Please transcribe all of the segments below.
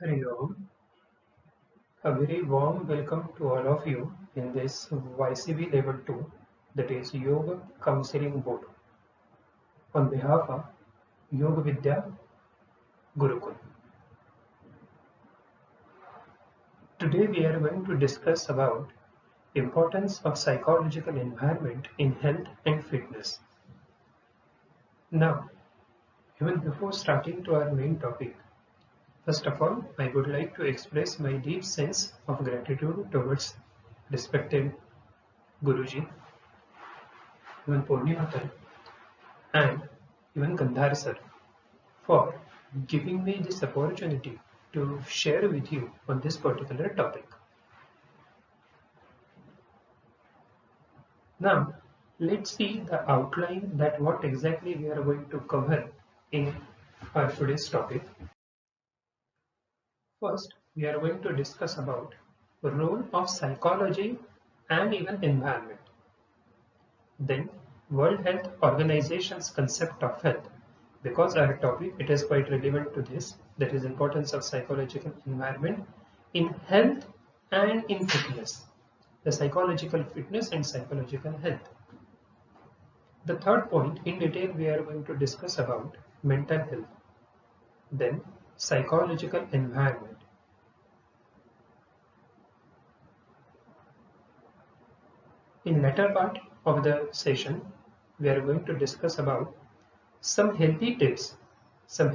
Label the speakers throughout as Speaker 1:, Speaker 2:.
Speaker 1: Hari Om. A very warm welcome to all of you in this YCB Level II, that is Yoga Counseling Board. On behalf of Yoga Vidya Gurukul. Today we are going to discuss about importance of psychological environment in health and fitness. Now, even before starting to our main topic, first of all, I would like to express my deep sense of gratitude towards respected Guruji, even Purnima and even Gandhar sir for giving me this opportunity to share with you on this particular topic. Now, let's see the outline that what exactly we are going to cover in our today's topic. First, we are going to discuss about the role of psychology and even environment. Then, World Health Organization's concept of health. Because our topic, it is quite relevant to this, that is importance of psychological environment in health and in fitness, the psychological fitness and psychological health. The third point, in detail, we are going to discuss about mental health, then psychological environment. In latter part of the session, we are going to discuss about some healthy tips, some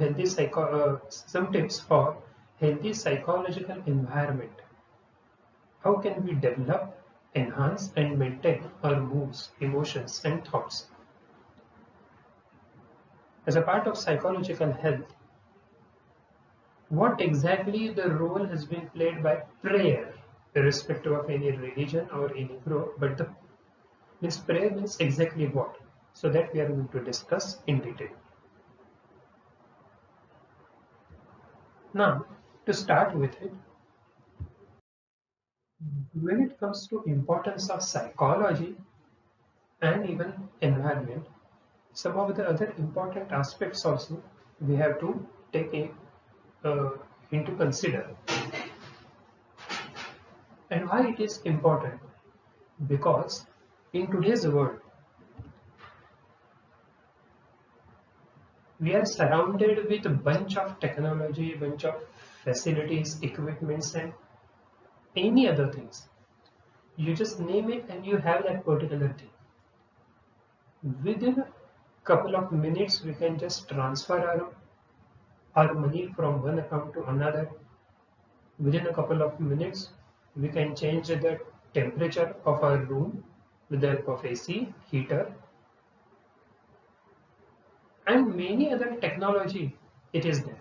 Speaker 1: tips for healthy psychological environment. How can we develop, enhance, and maintain our moods, emotions, and thoughts? As a part of psychological health, what exactly the role has been played by prayer, irrespective of any religion or any group, but the means prayer means exactly what? So that we are going to discuss in detail. Now, to start with it, when it comes to importance of psychology and even environment, some of the other important aspects also we have to take into consider. And why it is important? Because in today's world, we are surrounded with a bunch of technology, bunch of facilities, equipments, and any other things. You just name it and you have that particular thing. Within a couple of minutes, we can just transfer our money from one account to another. Within a couple of minutes, we can change the temperature of our room with the help of AC, heater, and many other technology. It is there.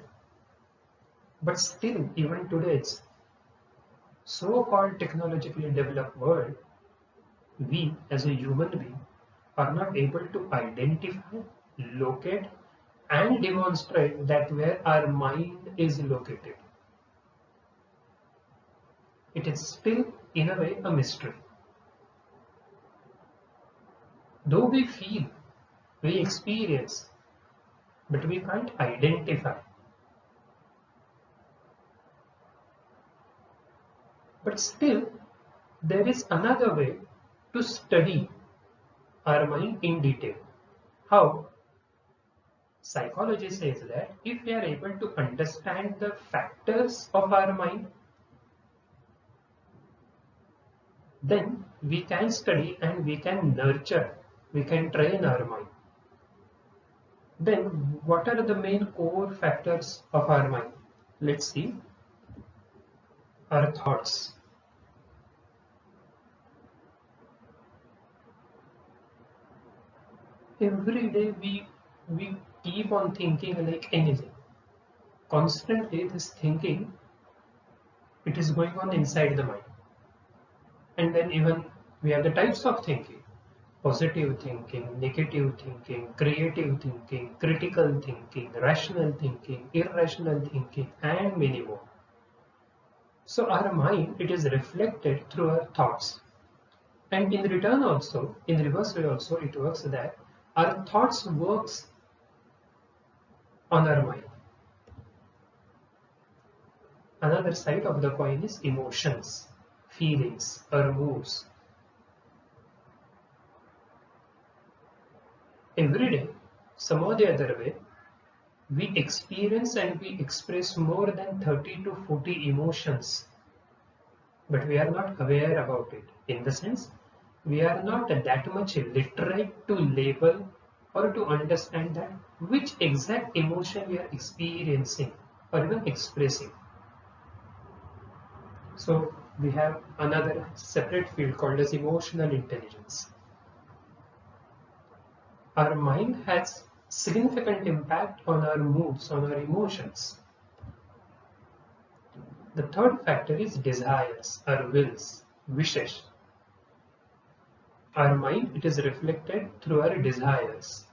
Speaker 1: But still, even today's so-called technologically developed world, we as a human being are not able to identify, locate, and demonstrate that where our mind is located. It is still, in a way, a mystery. Though we feel, we experience, but we can't identify. But still, there is another way to study our mind in detail. How? Psychology says that if we are able to understand the factors of our mind, then we can study and we can nurture, we can train our mind. Then what are the main core factors of our mind? Let's see. Our thoughts. Every day we keep on thinking like anything. Constantly this thinking, it is going on inside the mind. And then even we have the types of thinking: positive thinking, negative thinking, creative thinking, critical thinking, rational thinking, irrational thinking, and many more. So our mind, it is reflected through our thoughts. And in return also, in reverse way also, it works that our thoughts works on our mind. Another side of the coin is emotions, feelings, or moods. Every day, some or the other way, we experience and we express more than 30 to 40 emotions, but we are not aware about it. In the sense, we are not that much literate to label or to understand that which exact emotion we are experiencing or even expressing. So we have another separate field called as emotional intelligence. Our mind has significant impact on our moods, on our emotions. The third factor is desires, our wills, wishes. Our mind, it is reflected through our desires.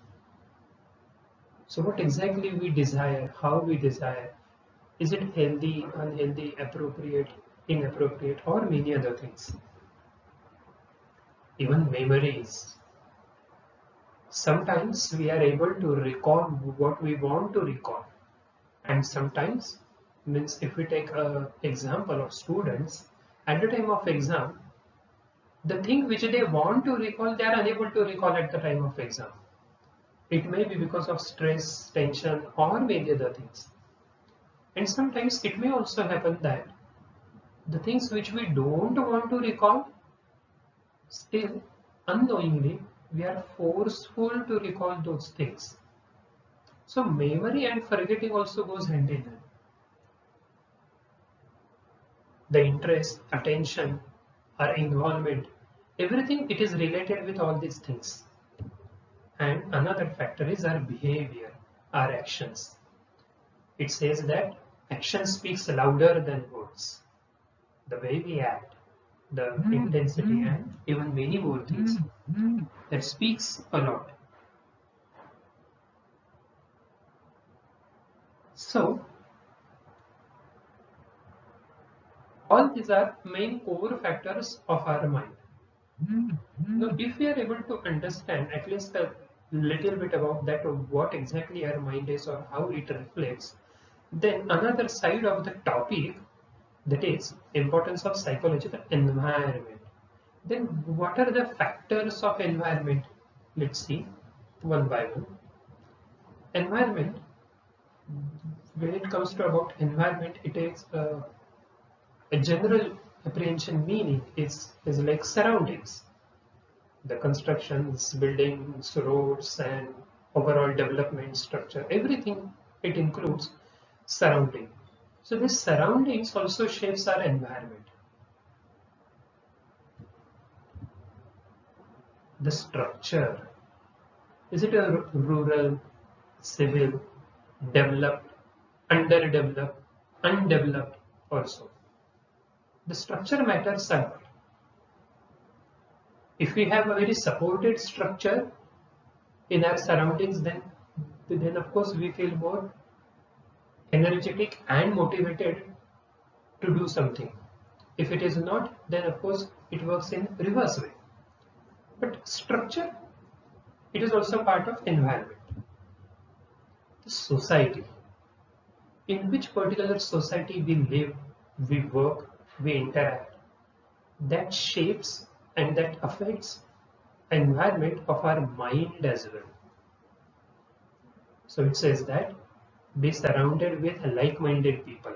Speaker 1: So what exactly we desire, how we desire, is it healthy, unhealthy, appropriate, inappropriate, or many other things. Even memories. Sometimes we are able to recall what we want to recall. And sometimes, means if we take an example of students, at the time of exam, the thing which they want to recall, they are unable to recall at the time of exam. It may be because of stress, tension, or many other things. And sometimes it may also happen that the things which we don't want to recall, still unknowingly, we are forceful to recall those things. So memory and forgetting also goes hand in hand. The interest, attention, our involvement, everything it is related with all these things. And another factor is our behavior, our actions. It says that action speaks louder than words. The way we act, the intensity, and even many more things that speaks a lot. So all these are main core factors of our mind. Now, if we are able to understand at least a little bit about that, of what exactly our mind is or how it reflects, then another side of the topic, that is importance of psychological environment. Then what are the factors of environment? Let's see one by one. Environment, when it comes to about environment, it is a general apprehension meaning is like surroundings. The constructions, buildings, roads, and overall development structure, everything it includes surrounding. So this surroundings also shapes our environment. The structure, is it a rural, civil, developed, underdeveloped, undeveloped also? The structure matters a lot. If we have a very supported structure in our surroundings, then of course we feel more energetic and motivated to do something. If it is not, then of course it works in reverse way. But structure, it is also part of environment. The society, in which particular society we live, we work, we interact, that shapes and that affects environment of our mind as well. So it says that be surrounded with like-minded people.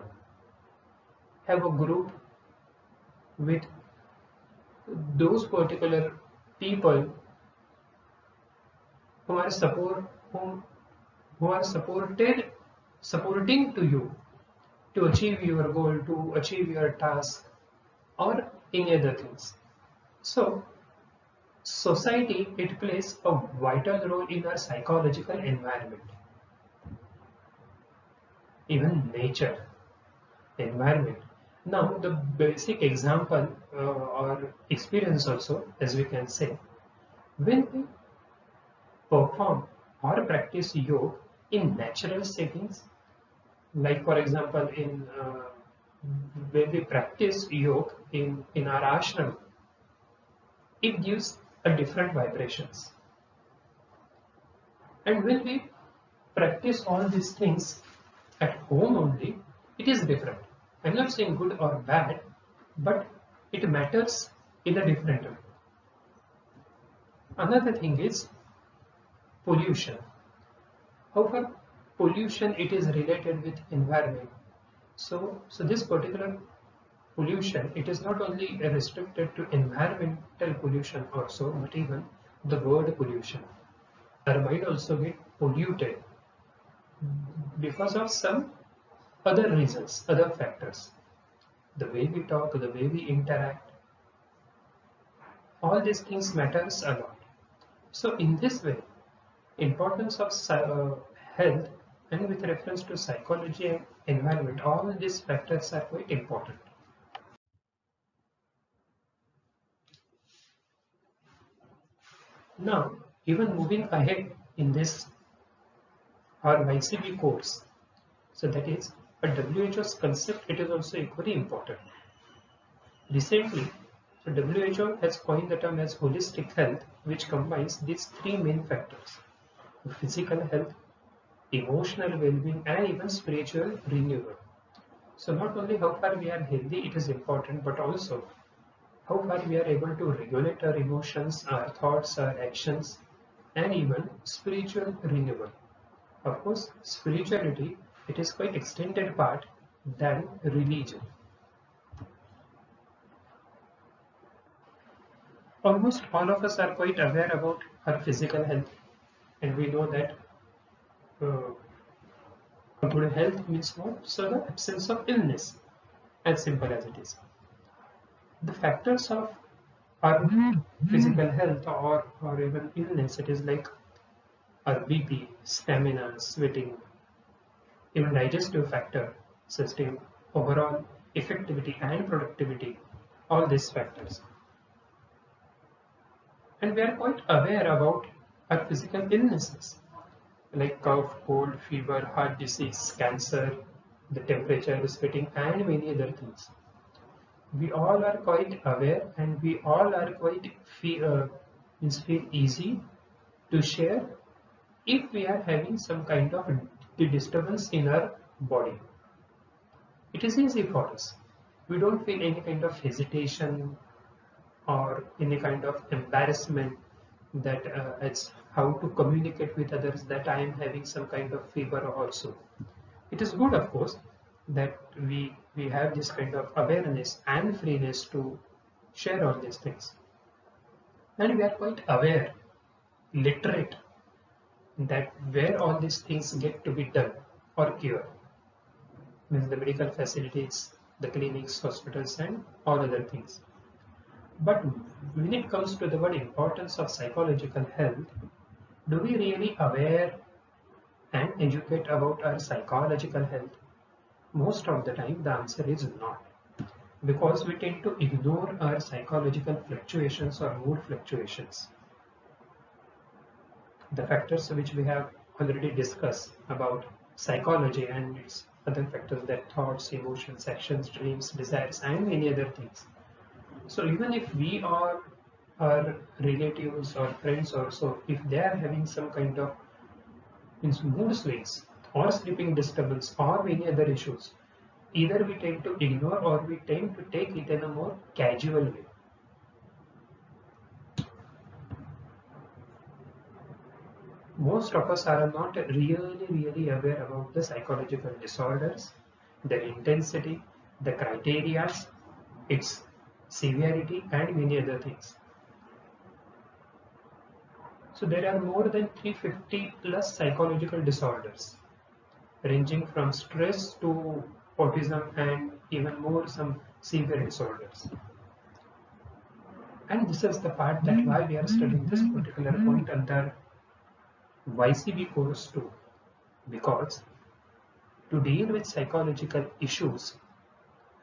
Speaker 1: Have a group with those particular people who are who are supporting to you to achieve your goal, to achieve your task, or any other things. So society, it plays a vital role in our psychological environment. Even nature, environment. Now the basic example or experience also, as we can say, when we perform or practice yoga in natural settings, like for example in when we practice yoga in our ashram, it gives a different vibrations. And when we practice all these things at home only, it is different. I'm not saying good or bad, but it matters in a different way. Another thing is pollution. However, pollution it is related with environment. So this particular pollution it is not only restricted to environmental pollution also, but even the word pollution. Our mind also get polluted because of some other reasons, other factors. The way we talk, the way we interact, all these things matters a lot. So in this way, importance of health and with reference to psychology and environment, all these factors are quite important. Now, even moving ahead in this our YCB course, so that is a WHO's concept, it is also equally important. Recently, so WHO has coined the term as holistic health, which combines these three main factors: physical health, emotional well-being, and even spiritual renewal. So not only how far we are healthy, it is important, but also how far we are able to regulate our emotions, our thoughts, our actions, and even spiritual renewal. Of course, spirituality, it is quite extended part than religion. Almost all of us are quite aware about our physical health, and we know that uh, good health means what? So the absence of illness, as simple as it is. The factors of our physical health or even illness, it is like our BP, stamina, sweating, even digestive factor, system, overall effectivity and productivity, all these factors. And we are quite aware about our physical illnesses like cough, cold, fever, heart disease, cancer, the temperature, sweating, and many other things. We all are quite aware and we all are quite feel easy to share if we are having some kind of disturbance in our body. It is easy for us. We don't feel any kind of hesitation or any kind of embarrassment that it's how to communicate with others that I am having some kind of fever also. It is good, of course, that we have this kind of awareness and freeness to share all these things. And we are quite aware, literate, that where all these things get to be done or cured, means the medical facilities, the clinics, hospitals, and all other things. But when it comes to the word importance of psychological health, do we really aware and educate about our psychological health? Most of the time, the answer is not, because we tend to ignore our psychological fluctuations or mood fluctuations. The factors which we have already discussed about psychology and its other factors, that thoughts, emotions, actions, dreams, desires, and many other things. So even if we are our relatives or friends also, if they are having some kind of mood swings or sleeping disturbance or many other issues, either we tend to ignore or we tend to take it in a more casual way. Most of us are not really aware about the psychological disorders, their intensity, the criteria, its severity, and many other things. So there are more than 350 plus psychological disorders, ranging from stress to autism and even more some severe disorders. And this is the part that why we are studying this particular point under YCB course 2, because to deal with psychological issues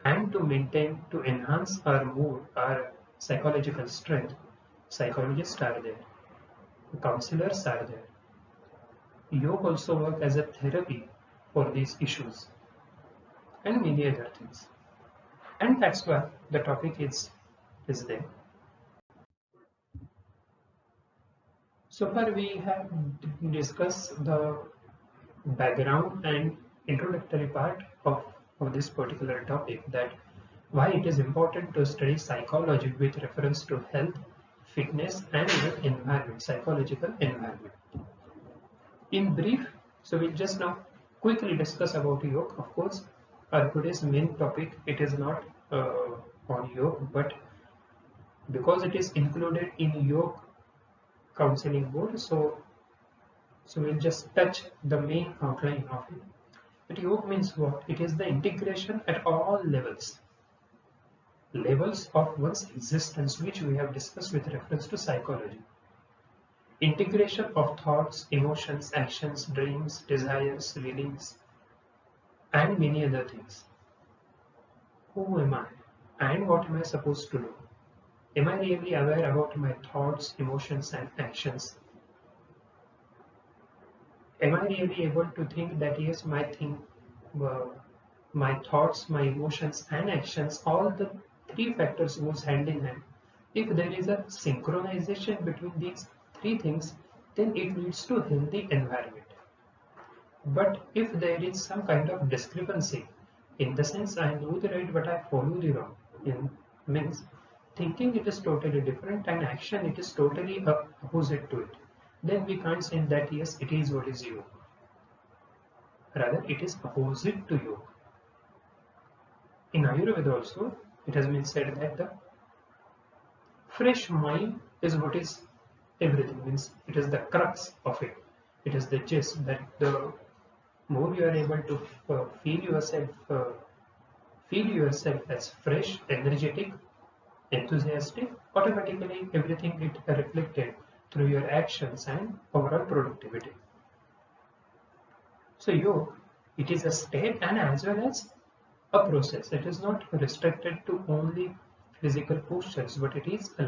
Speaker 1: and to maintain, to enhance our mood, our psychological strength, psychologists are there, counselors are there. Yoga also work as a therapy for these issues and many other things. And that's why the topic is there. So far we have discussed the background and introductory part of of this particular topic, that why it is important to study psychology with reference to health, fitness, and even environment, psychological environment. In brief, so we'll just now quickly discuss about yoga. Of course, our today's main topic, it is not on yoga, but because it is included in yoga counseling board, so we'll just touch the main outline of it. But yoga means what? It is the integration at all levels of one's existence, which we have discussed with reference to psychology. Integration of thoughts, emotions, actions, dreams, desires, feelings, and many other things. Who am I? And what am I supposed to do? Am I really aware about my thoughts, emotions, and actions? Am I really able to think that yes, my thoughts, my emotions, and actions, all the three factors goes hand in hand. If there is a synchronization between these three things, then it leads to healthy environment. But if there is some kind of discrepancy, in the sense I know the right but I follow the wrong, means thinking it is totally different and action it is totally opposite to it, then we can't say that yes, it is what is yoga. Rather, it is opposite to yoga. In Ayurveda also, it has been said that the fresh mind is what is everything, means it is the crux of it. It is the gist that the more you are able to feel yourself as fresh, energetic, enthusiastic, automatically everything it reflected through your actions and overall productivity. So yoga, it is a state and as well as a process. It is not restricted to only physical postures, but it is a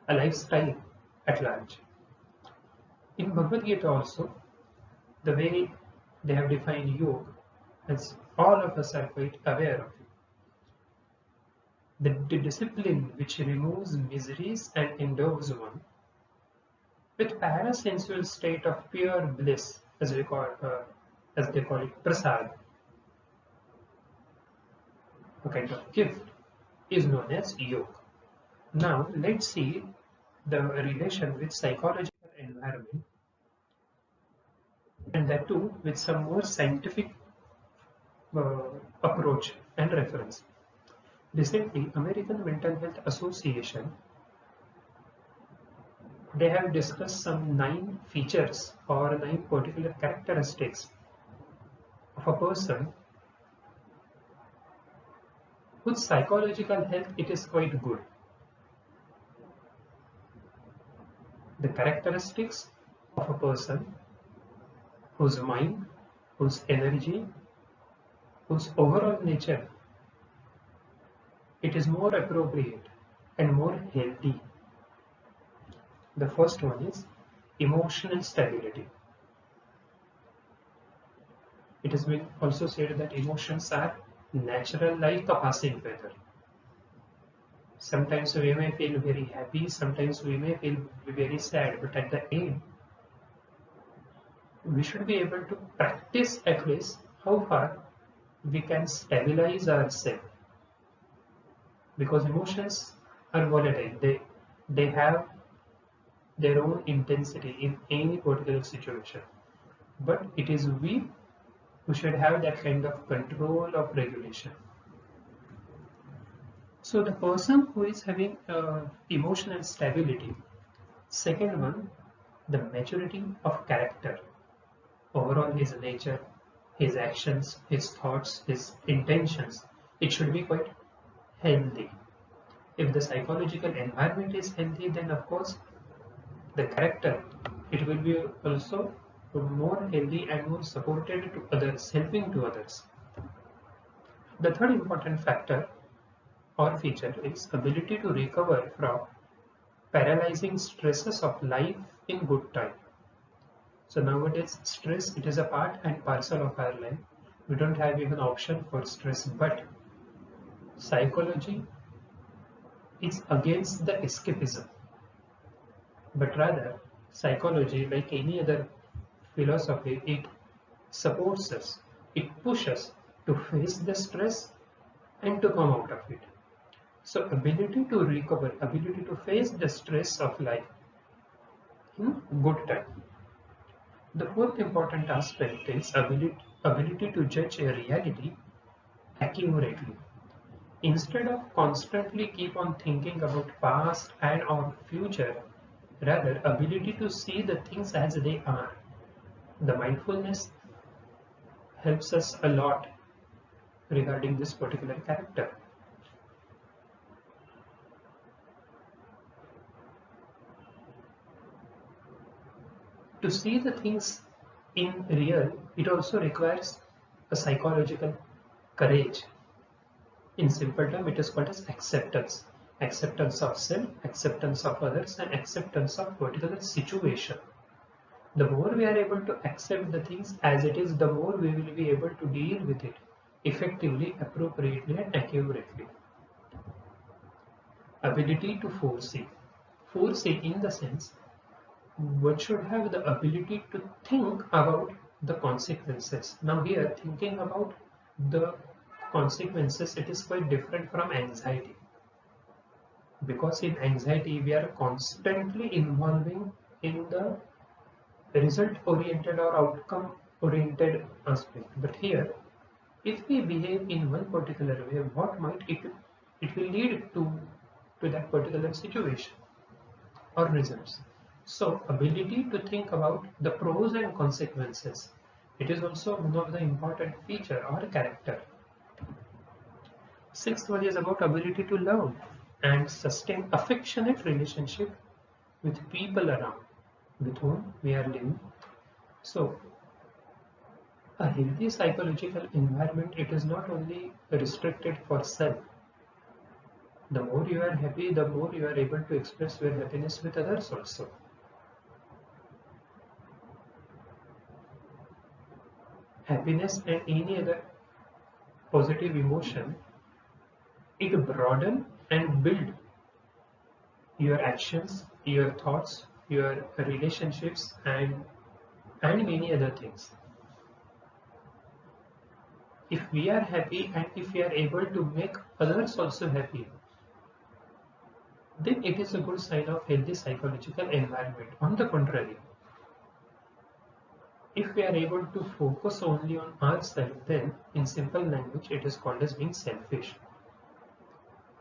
Speaker 1: lifestyle at large. In Bhagavad Gita also, the way they have defined yoga, as all of us are quite aware of it. The discipline which removes miseries and endows one with parasensual state of pure bliss, as they call it, prasad, a kind of gift, is known as yoga. Now let's see the relation with psychological environment, and that too with some more scientific approach and reference. Recently, American Mental Health Association, they have discussed some 9 features or 9 particular characteristics of a person whose psychological health it is quite good. The characteristics of a person whose mind, whose energy, whose overall nature, it is more appropriate and more healthy. The first one is emotional stability. It has been also said that emotions are natural like a passing weather. Sometimes we may feel very happy, sometimes we may feel very sad, but at the end, we should be able to practice at least how far we can stabilize ourselves. Because emotions are volatile, they have their own intensity in any particular situation. But it is we who should have that kind of control of regulation. So the person who is having emotional stability, second one, the maturity of character, overall his nature, his actions, his thoughts, his intentions, it should be quite healthy. If the psychological environment is healthy, then of course the character, it will be also more healthy and more supported to others, helping to others. The third important factor or feature is ability to recover from paralyzing stresses of life in good time. So nowadays stress, it is a part and parcel of our life. We don't have even option for stress, but psychology is against the escapism. But rather, psychology, like any other philosophy, it supports us, it pushes to face the stress and to come out of it. So ability to recover, ability to face the stress of life in good time. The fourth important aspect is ability to judge a reality accurately. Instead of constantly keep on thinking about past and or future, rather ability to see the things as they are. The mindfulness helps us a lot regarding this particular character. To see the things in real, it also requires a psychological courage. In simple term, it is called as acceptance. Acceptance of self, acceptance of others, and acceptance of particular situation. The more we are able to accept the things as it is, the more we will be able to deal with it effectively, appropriately, and accurately. Ability to foresee. Foresee in the sense, one should have the ability to think about the consequences. Now here, thinking about the consequences, it is quite different from anxiety. Because in anxiety, we are constantly involving in the result-oriented or outcome-oriented aspect. But here, if we behave in one particular way, what might it will lead to that particular situation or results. So ability to think about the pros and consequences, it is also one of the important feature or character. Sixth one is about ability to love and sustain affectionate relationship with people around with whom we are living. So a healthy psychological environment, it is not only restricted for self. The more you are happy, the more you are able to express your happiness with others also. Happiness and any other positive emotion, it broaden and build your actions, your thoughts, your relationships, and many other things. If we are happy and if we are able to make others also happy, then it is a good sign of healthy psychological environment. On the contrary, if we are able to focus only on ourselves, then in simple language, it is called as being selfish.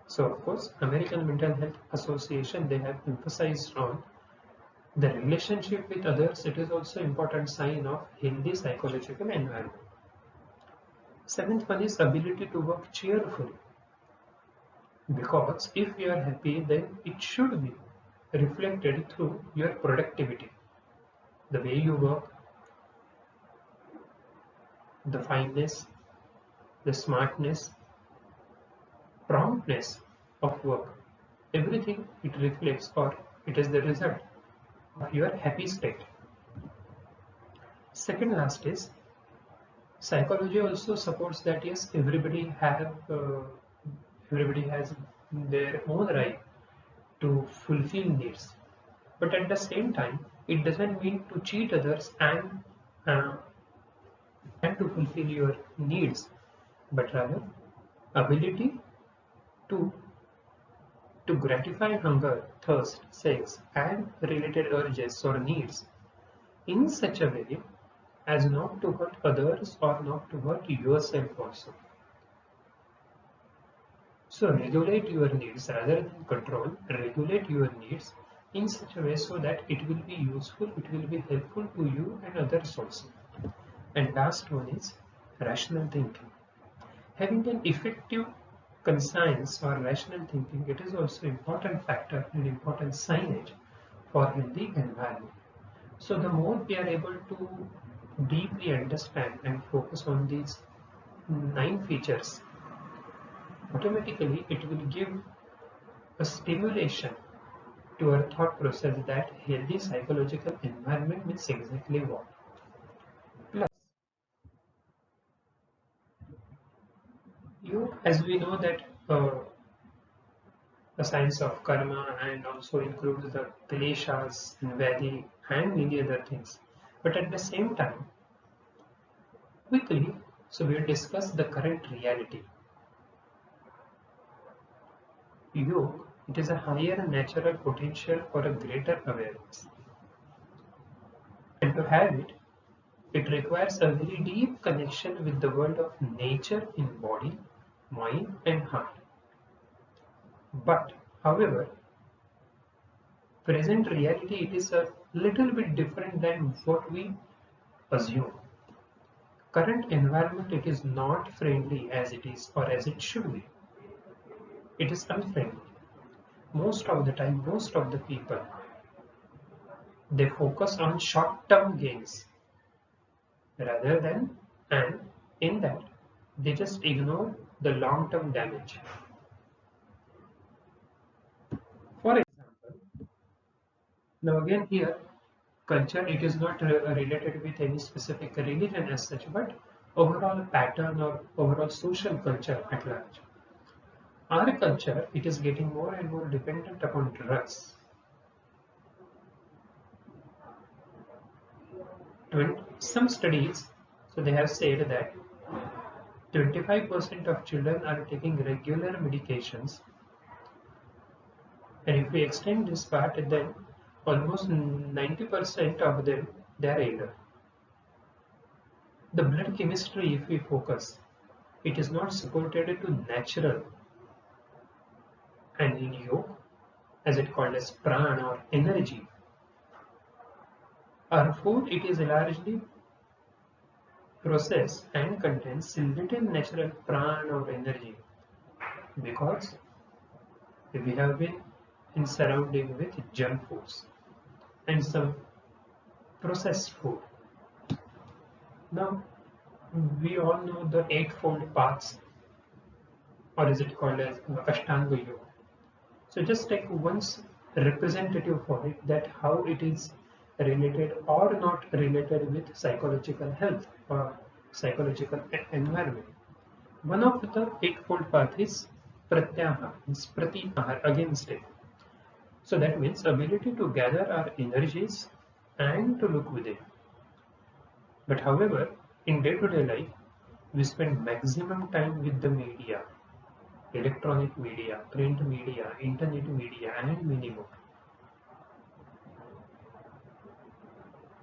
Speaker 1: So of course, American Mental Health Association, they have emphasized on the relationship with others. It is also important sign of healthy psychological environment. Seventh one is ability to work cheerfully. Because if you are happy, then it should be reflected through your productivity. The way you work, the fineness, the smartness, promptness of work, everything it reflects or it is the result of your happy state. Second last is psychology also supports that yes, everybody has their own right to fulfill needs, but at the same time, it doesn't mean to cheat others uh, and to fulfill your needs, but rather ability to gratify hunger, thirst, sex, and related urges or needs in such a way as not to hurt others or not to hurt yourself also. So regulate your needs rather than control, regulate your needs in such a way so that it will be useful, it will be helpful to you and others also. And last one is rational thinking. Having an effective conscience or rational thinking, it is also important factor and important signage for healthy environment. So the more we are able to deeply understand and focus on these 9 features, automatically it will give a stimulation to our thought process that healthy psychological environment means exactly what. Plus, as we know that the science of karma and also includes the kleshas and Vedi and many other things. But at the same time, quickly So we will discuss the current reality. Yoga, it is a higher natural potential for a greater awareness. And to have it, it requires a very deep connection with the world of nature in body, mind, and heart. But, however, present reality it is a little bit different than what we assume. Current environment it is not friendly as it is or as it should be. It is unfriendly. Most of the time, most of the people they focus on short-term gains rather than, and in that they just ignore the long-term damage. For example, now again here culture it is not related with any specific religion as such, but overall pattern or overall social culture at large. Our culture it is getting more and more dependent upon drugs. Some studies, so they have said that 25% of children are taking regular medications, and if we extend this part, then almost 90% of them they are elder. The blood chemistry, if we focus, it is not supported to natural, and in yoga, as it called as prana or energy, our food it is largely processed and contains little natural prana or energy because we have been in surrounding with junk foods and some processed food. Now we all know the eightfold paths, or is it called as Ashtanga Yoga. So just take once representative for it that how it is related or not related with psychological health or psychological environment. One of the eightfold path is pratyahar, means pratyahar, against it. So that means ability to gather our energies and to look within. But however, in day-to-day life, we spend maximum time with the media, electronic media, print media, internet media, and many more.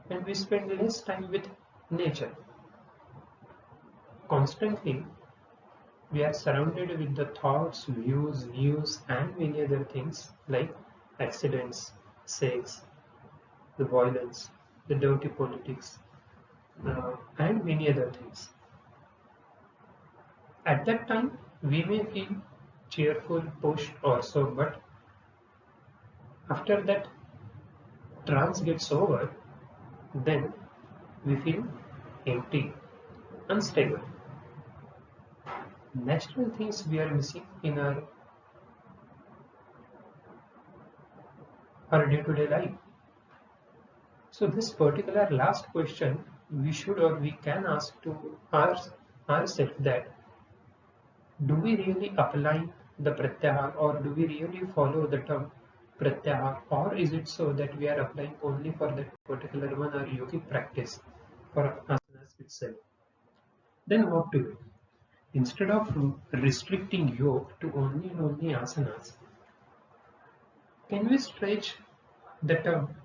Speaker 1: And we spend less time with nature. Constantly, we are surrounded with the thoughts, views, news, and many other things like accidents, sex, the violence, the dirty politics, and many other things. At that time, we may feel cheerful, pushed, or so, but after that trance gets over, then we feel empty, unstable. Natural things we are missing in our day-to-day life. So this particular last question we should or we can ask to ourselves that do we really apply the pratyahar or do we really follow the term pratyahar, or is it so that we are applying only for that particular one or yogic practice for asanas itself? Then what to do? Instead of restricting yoga to only and only asanas, can we stretch the term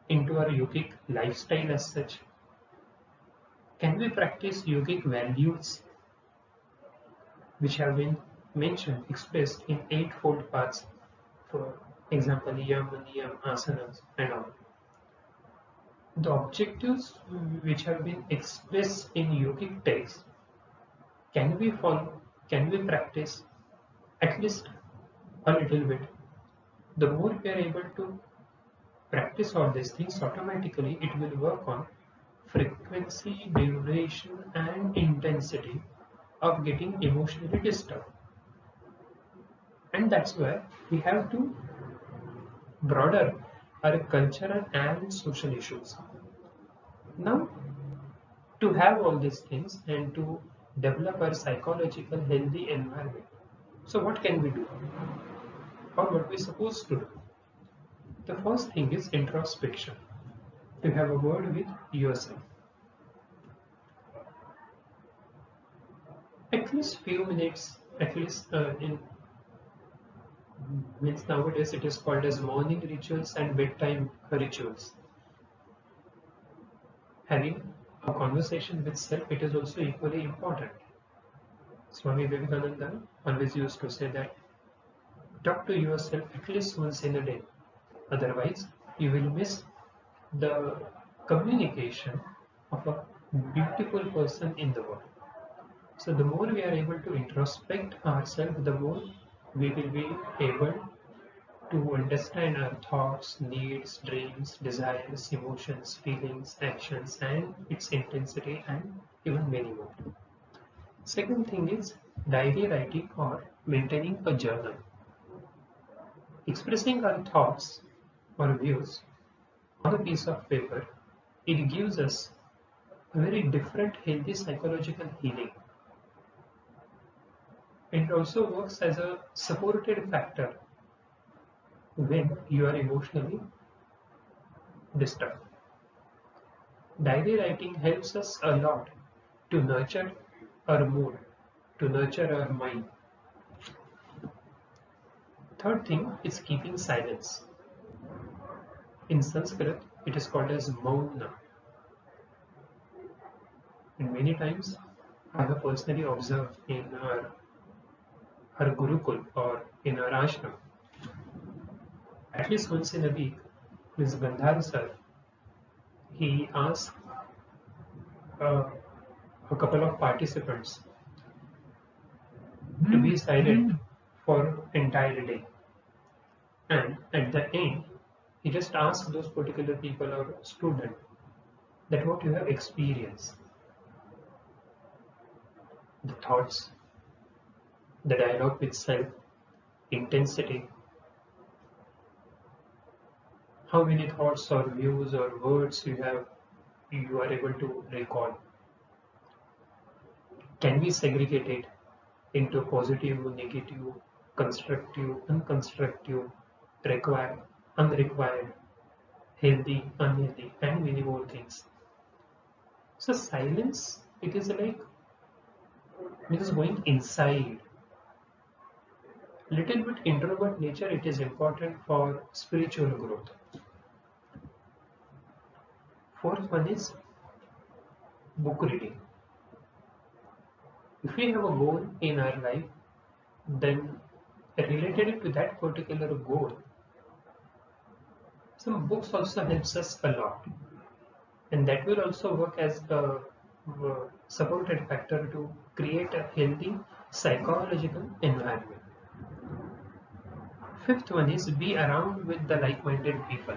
Speaker 1: into our yogic lifestyle as such? Can we practice yogic values which have been mentioned, expressed in eightfold paths, for example, yama, niyam, asanas, and all? The objectives which have been expressed in yogic texts, can we follow, can we practice at least a little bit? The more we are able to practice all these things, automatically it will work on frequency, duration, and intensity of getting emotionally disturbed. And that's where we have to broader our cultural and social issues. Now, to have all these things and to develop our psychological healthy environment, so what can we do? Or what we're supposed to do? The first thing is introspection. To have a word with yourself. at least few minutes, at least in means nowadays it is called as morning rituals and bedtime rituals. Having a conversation with self, it is also equally important. Swami Vivekananda always used to say that talk to yourself at least once in a day. Otherwise, you will miss the communication of a beautiful person in the world. So the more we are able to introspect ourselves, the more we will be able to understand our thoughts, needs, dreams, desires, emotions, feelings, actions, and its intensity, and even many more. Second thing is diary writing or maintaining a journal. Expressing our thoughts or views on a piece of paper, it gives us a very different healthy psychological healing. It also works as a supported factor when you are emotionally disturbed. Diary writing helps us a lot to nurture our mood, to nurture our mind. Third thing is keeping silence. In Sanskrit, it is called as mauna. And many times, I have personally observed in our Gurukul or in our ashram, at least once in a week, Ms. Gandhar sir, he asks uh, a couple of participants to be silent for entire day. And at the end, he just asks those particular people or student that what you have experienced, the thoughts, the dialogue with self, intensity, how many thoughts or views or words you are able to recall. Can we segregate it into positive, negative, constructive, unconstructive, required, unrequired, healthy, unhealthy, and many more things. So silence, it is like it is going inside. Little bit introvert nature, it is important for spiritual growth. Fourth one is book reading. If we have a goal in our life, then related to that particular goal, some books also helps us a lot, and that will also work as a supported factor to create a healthy psychological environment. Fifth one is be around with the like-minded people.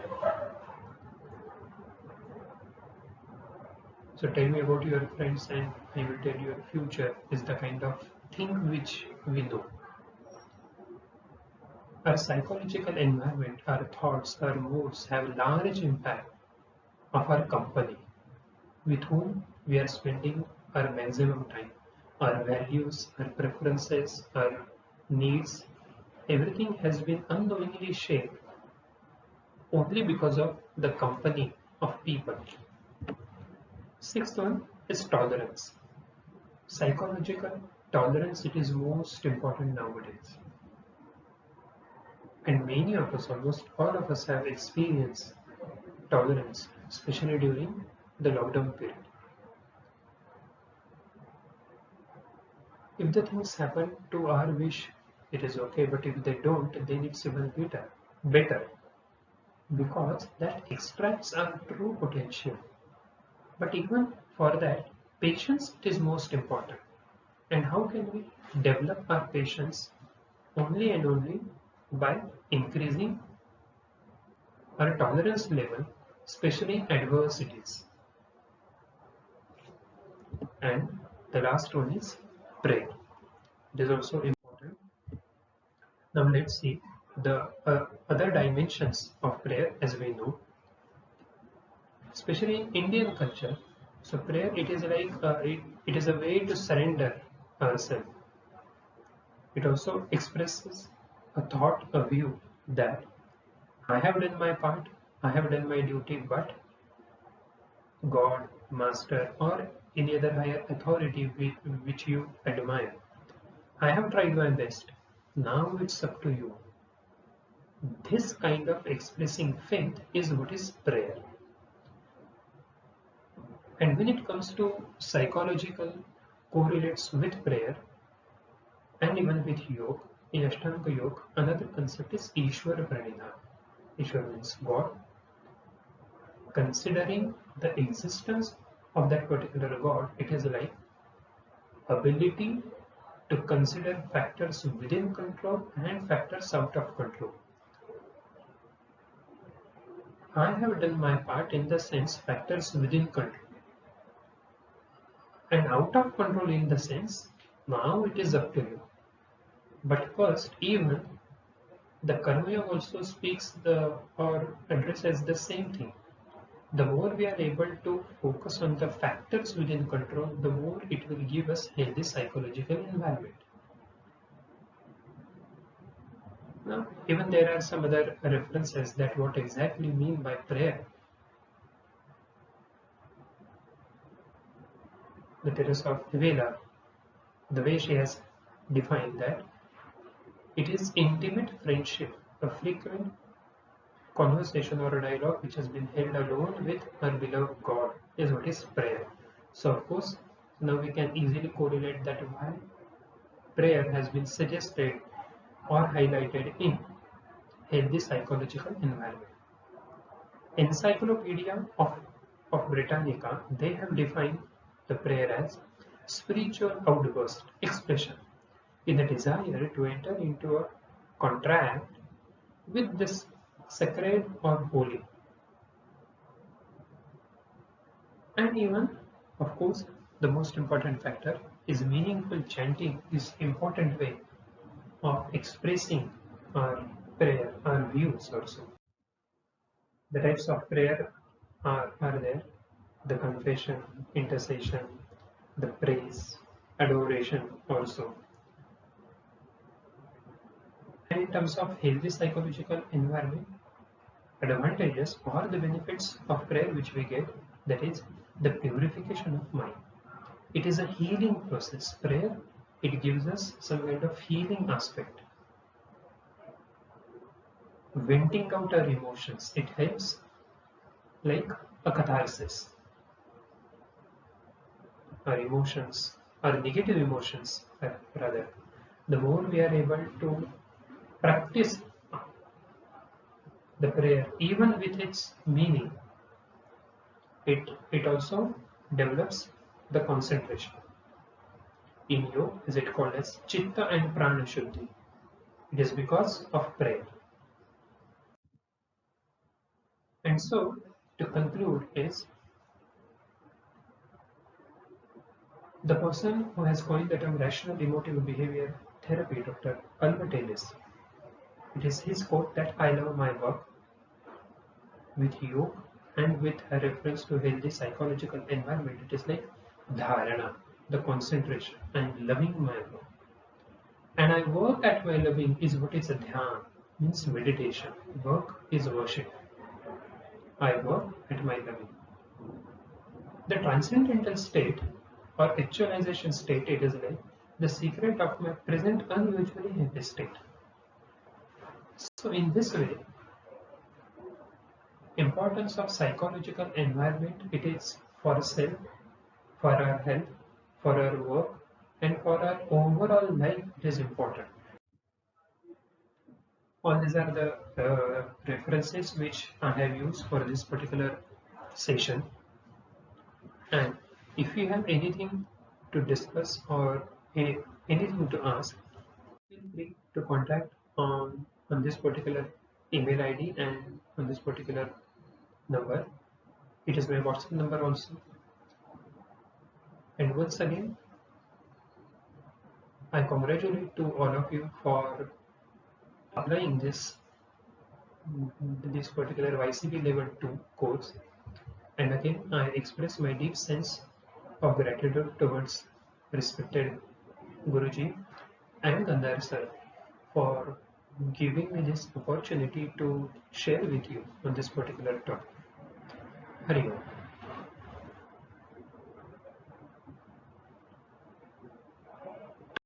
Speaker 1: So tell me about your friends and I will tell you your future is the kind of thing which we know. Our psychological environment, our thoughts, our moods have large impact of our company with whom we are spending our maximum time. Our values, our preferences, our needs, everything has been unknowingly shaped only because of the company of people. Sixth one is tolerance. Psychological tolerance, it is most important nowadays. And many of us, almost all of us, have experienced tolerance, especially during the lockdown period. If the things happen to our wish, it is okay, but if they don't, then it's even better, because that extracts our true potential. But even for that, patience is most important. And how can we develop our patience? Only and only by increasing our tolerance level, especially adversities. And the last one is prayer. It is also important. Now let's see the other dimensions of prayer as we know, especially in Indian culture. So prayer, it is like it is a way to surrender ourselves. It also expresses a thought, a view that I have done my part, I have done my duty, but God, Master, or any other higher authority which you admire, I have tried my best. Now it's up to you. This kind of expressing faith is what is prayer. And when it comes to psychological correlates with prayer and even with yoga, in Ashtanga Yoga, another concept is Ishwara Pranidhana. Ishwara means God. Considering the existence of that particular God, it is like ability to consider factors within control and factors out of control. I have done my part in the sense factors within control. And out of control in the sense, now it is up to you. But first, even the Karma Yoga also speaks or addresses the same thing. The more we are able to focus on the factors within control, the more it will give us healthy psychological environment. Now, even there are some other references that what exactly mean by prayer. The Teresa of Vela, the way she has defined that, it is intimate friendship, a frequent conversation or a dialogue which has been held alone with our beloved God is what is prayer. So of course, now we can easily correlate that why prayer has been suggested or highlighted in healthy psychological environment. Encyclopedia of Britannica, they have defined the prayer as spiritual outburst, expression, in a desire to enter into a contract with this sacred or holy. And even, of course, the most important factor is meaningful chanting is important way of expressing our prayer, our views also. The types of prayer are there: the confession, intercession, the praise, adoration also. And in terms of healthy psychological environment, advantages or the benefits of prayer which we get, that is the purification of mind. It is a healing process. Prayer, it gives us some kind of healing aspect. Venting out our emotions, it helps like a catharsis. Our emotions, our negative emotions, rather, the more we are able to practice the prayer, even with its meaning, it also develops the concentration. In yoga, is it called as chitta and prana shuddhi? It is because of prayer. And so, to conclude, is the person who has coined the term rational emotive behavior therapy, Dr. Albert Ellis. It is his quote that I love my work with yoga and with a reference to healthy psychological environment. It is like dharana, the concentration, and loving my work. And I work at my loving is what is a dhyan, means meditation. Work is worship. I work at my loving. The transcendental state or actualization state, it is like the secret of my present unusually happy state. So in this way, importance of psychological environment, it is for self, for our health, for our work, and for our overall life, it is important. All these are the references which I have used for this particular session. And if you have anything to discuss or anything to ask, feel free to contact on this particular email ID and on this particular number. It is my WhatsApp number also. And once again, I congratulate to all of you for applying this particular YCB Level II course. And again, I express my deep sense of gratitude towards respected Guruji and Gandhar sir for giving me this opportunity to share with you on this particular topic. Hari Om.